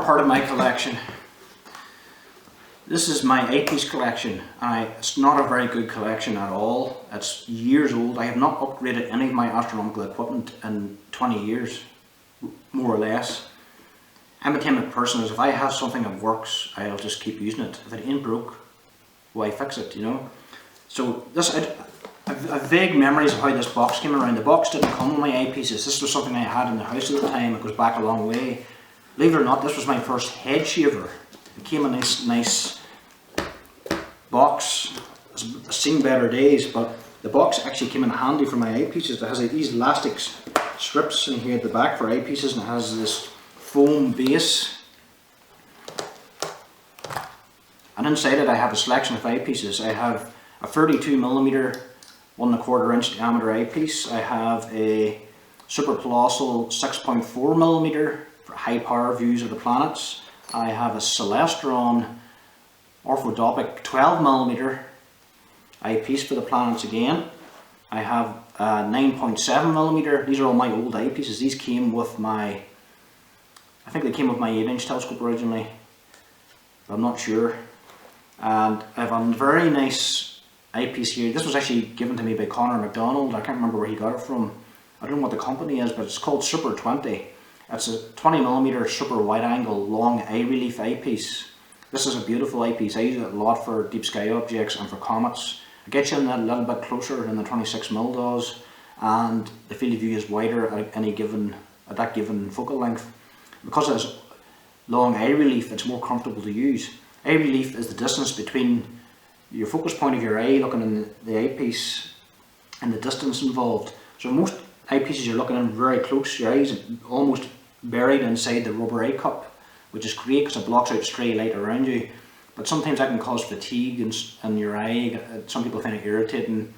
smaller part of my collection. This is my eyepiece collection. It's not a very good collection at all. It's years old. I have not upgraded any of my astronomical equipment in 20 years, more or less. I'm a type of person is if I have something that works, I'll just keep using it. If it ain't broke, why fix it, you know? So this, I've vague memories of how this box came around. The box didn't come with my eyepieces. This was something I had in the house at the time. It goes back a long way. Believe it or not, this was my first head shaver. It came in a nice box. It's seen better days, but the box actually came in handy for my eyepieces. It has these elastic strips in here at the back for eyepieces, and it has this foam base. And inside it I have a selection of eyepieces. I have a 32mm 1¼ inch diameter eyepiece. I have a super colossal 6.4mm for high power views of the planets. I have a Celestron orthodopic 12mm eyepiece for the planets again. I have a 9.7mm. These are all my old eyepieces. These came with my, I think they came with my 8-inch telescope originally, but I'm not sure. And I have a very nice eyepiece here. This was actually given to me by Connor McDonald. I can't remember where he got it from. I don't know what the company is, but it's called Super 20. It's a 20mm super wide angle long eye relief eyepiece. This is a beautiful eyepiece. I use it a lot for deep sky objects and for comets. It gets you in that a little bit closer than the 26mm does, and the field of view is wider at that given focal length. Because it has long eye relief, it's more comfortable to use. Eye relief is the distance between your focus point of your eye looking in the eyepiece and the distance involved. So most eyepieces you're looking in very close, your eyes are almost buried inside the rubber eye cup, which is great because it blocks out stray light around you. But sometimes that can cause fatigue in your eye. Some people find it irritating,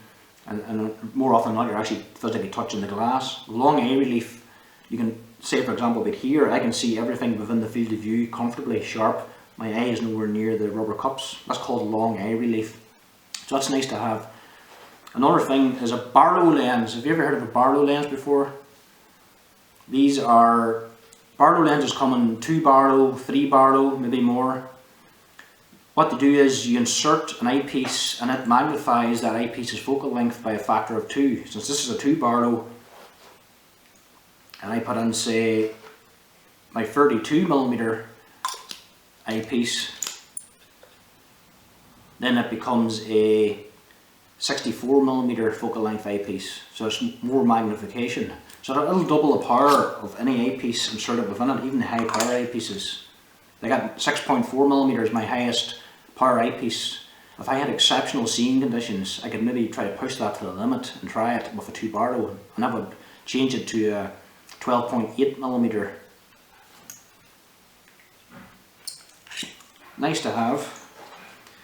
and more often than not you're actually physically touching the glass. Long eye relief, you can say for example about here, I can see everything within the field of view comfortably sharp. My eye is nowhere near the rubber cups. That's called long eye relief. So that's nice to have. Another thing is a Barlow lens. Have you ever heard of a Barlow lens before? These are, Barlow lenses come in 2 Barlow, 3 Barlow, maybe more. What they do is you insert an eyepiece and it magnifies that eyepiece's focal length by a factor of 2. Since this is a 2 Barlow, and I put in say my 32mm eyepiece, then it becomes a 64mm focal length eyepiece, so it's more magnification. So it'll double the power of any eyepiece inserted within it, even the high power eyepieces. They got 6.4mm is my highest power eyepiece. If I had exceptional seeing conditions, I could maybe try to push that to the limit and try it with a 2 Barlow, and that would change it to a 12.8mm. Nice to have.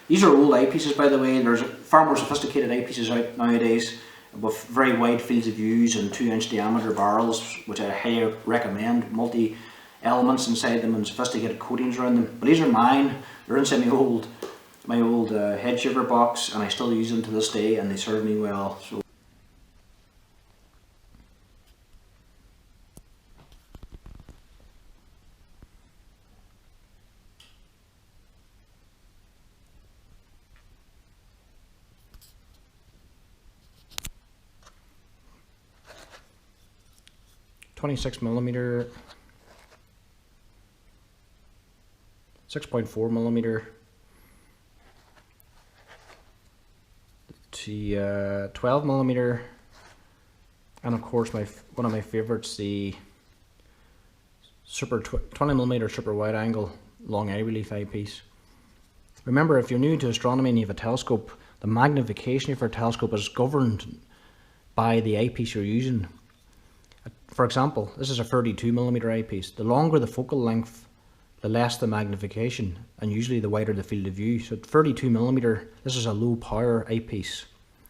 These are old eyepieces, by the way. There's far more sophisticated eyepieces out nowadays with very wide fields of views and 2-inch diameter barrels, which I highly recommend. Multi elements inside them and sophisticated coatings around them. But these are mine. They're inside my old head shaver box, and I still use them to this day, and they serve me well. So. .26mm, 6.4mm, to 12mm, and of course one of my favorites, the super 20mm super wide angle long eye relief eyepiece. Remember, if you're new to astronomy and you have a telescope, the magnification of your telescope is governed by the eyepiece you're using. For example, this is a 32mm eyepiece. The longer the focal length, the less the magnification, and usually the wider the field of view. So 32mm, this is a low power eyepiece.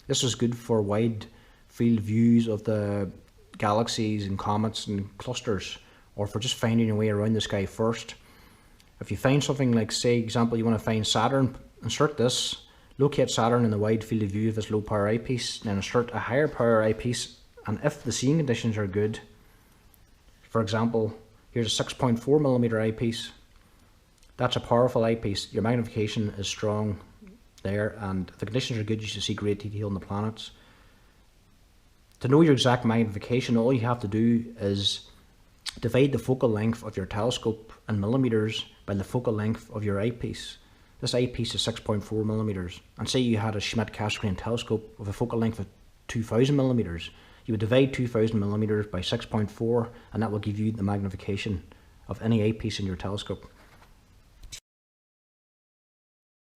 This is good for wide field views of the galaxies and comets and clusters, or for just finding your way around the sky first. If you find something like, say, example, you want to find Saturn, insert this, locate Saturn in the wide field of view of this low power eyepiece, then insert a higher power eyepiece, and if the seeing conditions are good, for example, here's a 6.4mm eyepiece, That's a powerful eyepiece. Your magnification is strong there, and if the conditions are good, you should see great detail in the planets. To know your exact magnification, all you have to do is divide the focal length of your telescope in millimeters by the focal length of your eyepiece. This eyepiece is 6.4 millimeters, and say you had a Schmidt-Cassegrain telescope with a focal length of 2000 millimeters. You would divide 2000 millimeters by 6.4, and that will give you the magnification of any eyepiece in your telescope.